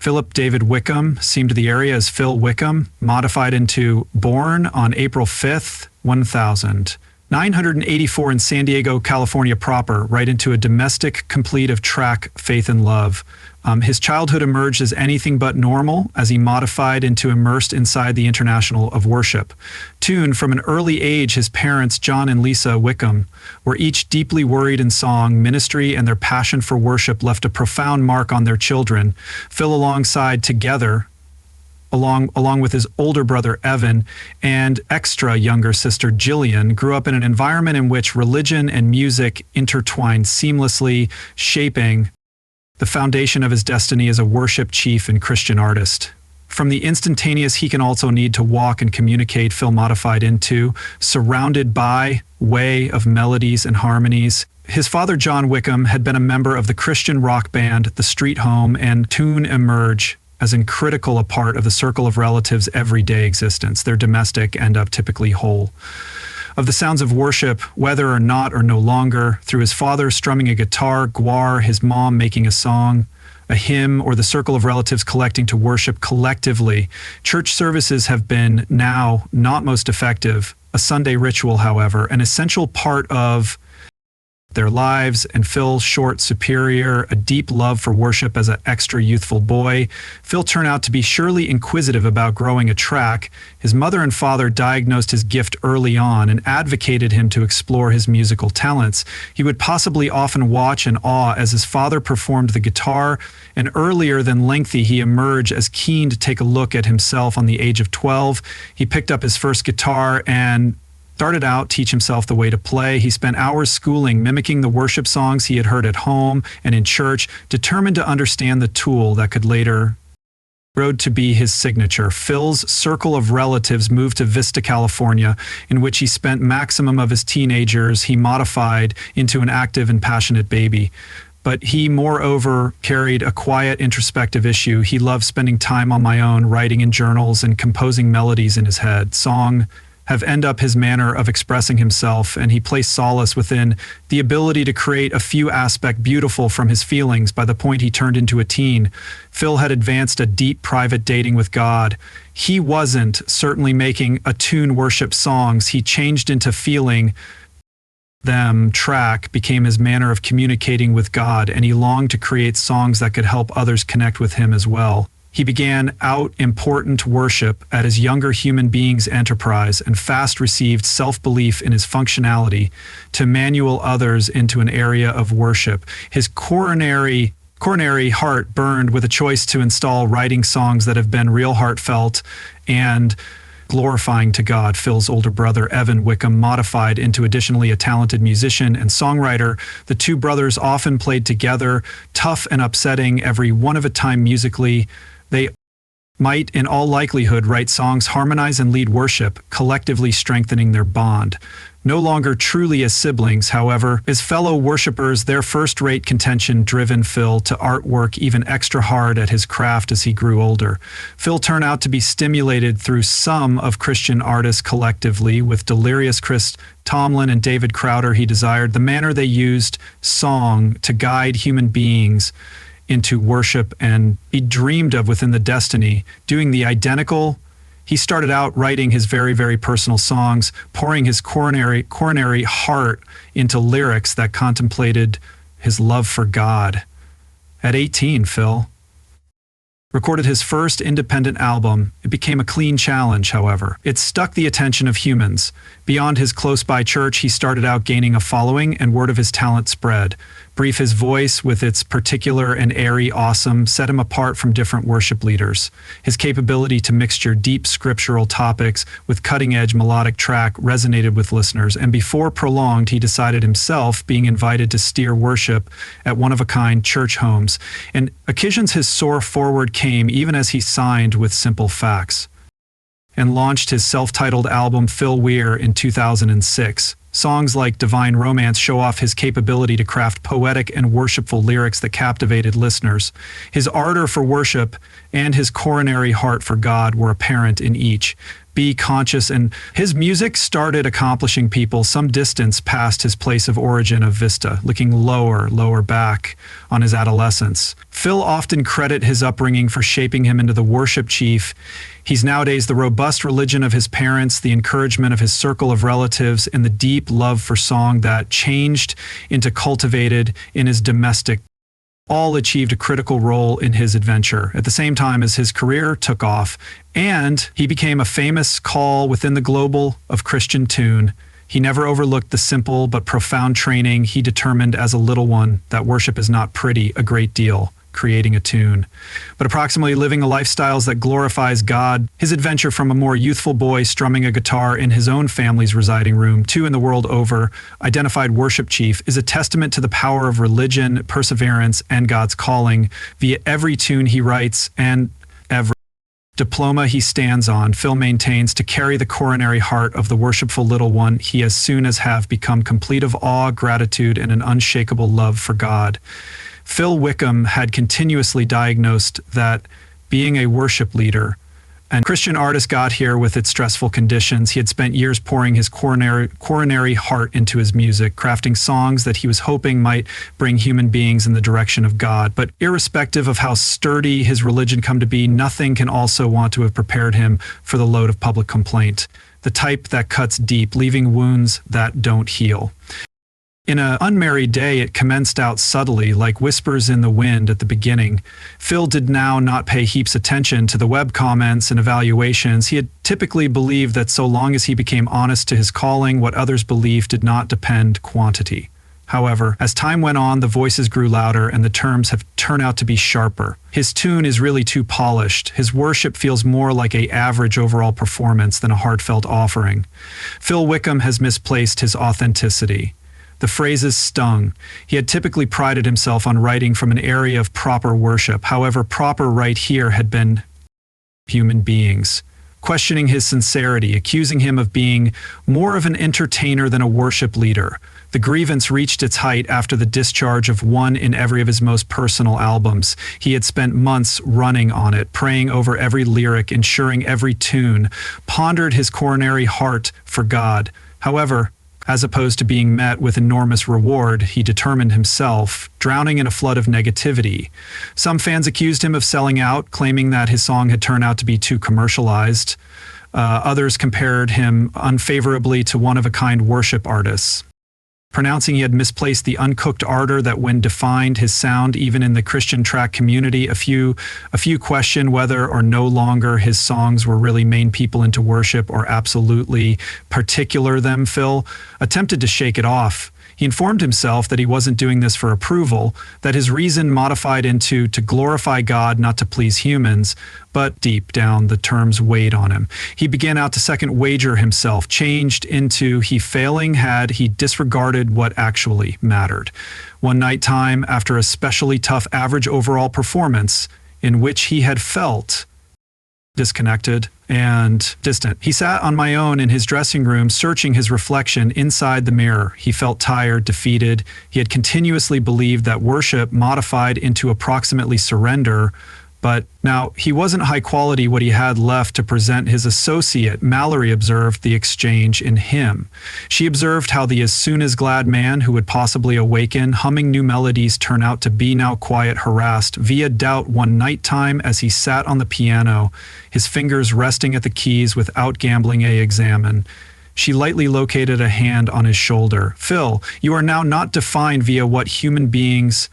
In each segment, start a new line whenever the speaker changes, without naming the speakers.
Philip David Wickham, seen to the area as Phil Wickham, modified into born on April 5th, 1984 in San Diego, California proper, right into a domestic complete of track Faith and Love. His childhood emerged as anything but normal as he modified into immersed inside the International of Worship. Tuned from an early age, his parents, John and Lisa Wickham, were each deeply worried in song, ministry, and their passion for worship left a profound mark on their children. Phil alongside together, along with his older brother Evan and extra younger sister Jillian, grew up in an environment in which religion and music intertwined seamlessly, shaping the foundation of his destiny as a worship chief and Christian artist. From the instantaneous he can also need to walk and communicate, Phil modified into surrounded by way of melodies and harmonies. His father, John Wickham, had been a member of the Christian rock band The Street Home, and tune emerge as in critical a part of the circle of relatives' everyday existence, their domestic end up typically whole. Of the sounds of worship, whether or not or no longer, through his father strumming a guitar, guar, his mom making a song, a hymn, or the circle of relatives collecting to worship collectively. Church services have been now not most effective, a Sunday ritual, however, an essential part of their lives, and Phil's short superior, a deep love for worship as an extra youthful boy. Phil turned out to be surely inquisitive about growing a track. His mother and father diagnosed his gift early on and advocated him to explore his musical talents. He would possibly often watch in awe as his father performed the guitar, and earlier than lengthy he emerged as keen to take a look at himself. On the age of 12, he picked up his first guitar and started out teach himself the way to play. He spent hours schooling, mimicking the worship songs he had heard at home and in church, determined to understand the tool that could later grow to be his signature. Phil's circle of relatives moved to Vista, California, in which he spent maximum of his teenagers. He modified into an active and passionate baby. But he, moreover, carried a quiet, introspective issue. He loved spending time on my own, writing in journals and composing melodies in his head. Song have end up his manner of expressing himself, and he placed solace within the ability to create a few aspects beautiful from his feelings. By the point he turned into a teen, Phil had advanced a deep private dating with God. He wasn't certainly making a tune worship songs. He changed into feeling them. Track became his manner of communicating with God, and he longed to create songs that could help others connect with him as well. He began out important worship at his younger human being's enterprise and fast received self-belief in his functionality to manual others into an area of worship. His coronary heart burned with a choice to install writing songs that have been real heartfelt and glorifying to God. Phil's older brother, Evan Wickham, modified into additionally a talented musician and songwriter. The two brothers often played together, tough and upsetting, every one of a time musically. They might, in all likelihood, write songs, harmonize, and lead worship, collectively strengthening their bond. No longer truly as siblings, however, as fellow worshipers, their first-rate contention driven Phil to artwork even extra hard at his craft as he grew older. Phil turned out to be stimulated through some of Christian artists collectively. With Delirious Chris Tomlin and David Crowder, he desired the manner they used song to guide human beings into worship, and he dreamed of within the destiny, doing the identical. He started out writing his very, very personal songs, pouring his coronary heart into lyrics that contemplated his love for God. At 18, Phil recorded his first independent album. It became a clean challenge, however. It stuck the attention of humans. Beyond his close-by church, he started out gaining a following, and word of his talent spread. Brief, his voice, with its particular and airy awesome, set him apart from different worship leaders. His capability to mixture deep scriptural topics with cutting-edge melodic track resonated with listeners, and before prolonged, he decided himself being invited to steer worship at one-of-a-kind church homes. And occasions his soar forward came even as he signed with Simple Facts and launched his self-titled album Phil Weir in 2006. Songs like Divine Romance show off his capability to craft poetic and worshipful lyrics that captivated listeners. His ardor for worship and his coronary heart for God were apparent in each. be conscious, and his music started accomplishing people some distance past his place of origin of Vista, looking lower back on his adolescence. Phil often credit his upbringing for shaping him into the worship chief he's nowadays. The robust religion of his parents, the encouragement of his circle of relatives, and the deep love for song that changed into cultivated in his domestic all achieved a critical role in his adventure at the same time as his career took off, and he became a famous call within the global of Christian tune. He never overlooked the simple but profound training he determined as a little one that worship is not pretty a great deal, creating a tune, but approximately living a lifestyle that glorifies God. His adventure from a more youthful boy strumming a guitar in his own family's residing room to in the world over identified worship chief is a testament to the power of religion, perseverance, and God's calling via every tune he writes and every diploma he stands on. Phil maintains to carry the coronary heart of the worshipful little one he as soon as have become complete of awe, gratitude, and an unshakable love for God. Phil Wickham had continuously diagnosed that being a worship leader and Christian artist got here with its stressful conditions. He had spent years pouring his coronary heart into his music, crafting songs that he was hoping might bring human beings in the direction of God. But irrespective of how sturdy his religion come to be, nothing can also want to have prepared him for the load of public complaint, the type that cuts deep, leaving wounds that don't heal. In an unmarried day, it commenced out subtly, like whispers in the wind at the beginning. Phil did now not pay heaps attention to the web comments and evaluations. He had typically believed that so long as he became honest to his calling, what others believed did not depend quantity. However, as time went on, the voices grew louder and the terms have turned out to be sharper. His tune is really too polished. His worship feels more like an average overall performance than a heartfelt offering. Phil Wickham has misplaced his authenticity. The phrases stung. He had typically prided himself on writing from an area of proper worship. However, proper right here had been human beings, questioning his sincerity, accusing him of being more of an entertainer than a worship leader. The grievance reached its height after the discharge of one in every of his most personal albums. He had spent months running on it, praying over every lyric, ensuring every tune, pondered his coronary heart for God. However, as opposed to being met with enormous reward, he determined himself, drowning in a flood of negativity. Some fans accused him of selling out, claiming that his song had turned out to be too commercialized. Others compared him unfavorably to one-of-a-kind worship artists, pronouncing he had misplaced the uncooked ardor that when defined his sound even in the Christian track community. A few questioned whether or no longer his songs were really main people into worship or absolutely particular them. Phil attempted to shake it off. He informed himself that he wasn't doing this for approval, that his reason modified into to glorify God, not to please humans, but deep down the terms weighed on him. He began out to second wager himself, changed into he failing had he disregarded what actually mattered. One night time, after a especially tough average overall performance, in which he had felt disconnected and distant. He sat on my own in his dressing room, searching his reflection inside the mirror. He felt tired, defeated. He had continuously believed that worship modified into approximately surrender, but now he wasn't high quality what he had left to present. His associate, Mallory, observed the exchange in him. She observed how the as soon as glad man who would possibly awaken, humming new melodies, turn out to be now quiet, harassed via doubt one night time as he sat on the piano, his fingers resting at the keys without gambling a examine. She lightly located a hand on his shoulder. Phil, you are now not defined via what human beings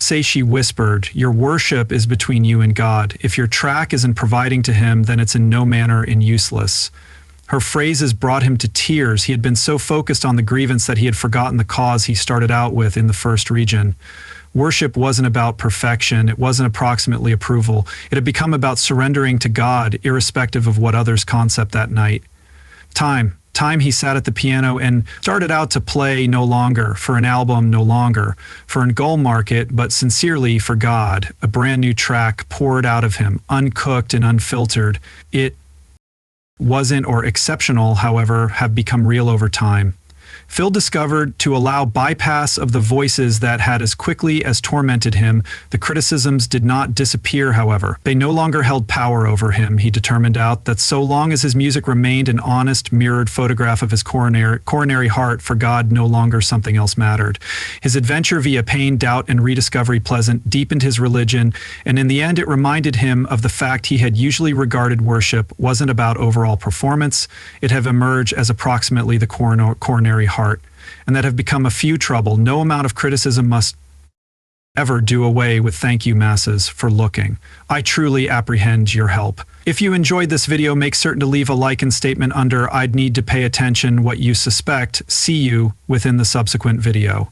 say, she whispered. Your worship is between you and God. If your track isn't providing to him, then it's in no manner useless. Her phrases brought him to tears. He had been so focused on the grievance that he had forgotten the cause he started out with in the first region. Worship wasn't about perfection. It wasn't approximately approval. It had become about surrendering to God, irrespective of what others' concept that night. Time he sat at the piano and started out to play no longer for an album, no longer for a goal market, but sincerely for God. A brand new track poured out of him, uncooked and unfiltered. It wasn't or exceptional, however, have become real over time. Phil discovered to allow bypass of the voices that had as quickly as tormented him. The criticisms did not disappear, however. They no longer held power over him. He determined out that so long as his music remained an honest, mirrored photograph of his coronary heart, for God no longer something else mattered. His adventure via pain, doubt, and rediscovery pleasant deepened his religion, and in the end it reminded him of the fact he had usually regarded worship wasn't about overall performance. It had emerged as approximately the coronary heart, and that have become a few trouble. No amount of criticism must ever do away with thank you masses for looking. I truly apprehend your help. If you enjoyed this video, make certain to leave a like and statement under I'd need to pay attention what you suspect. See you within the subsequent video.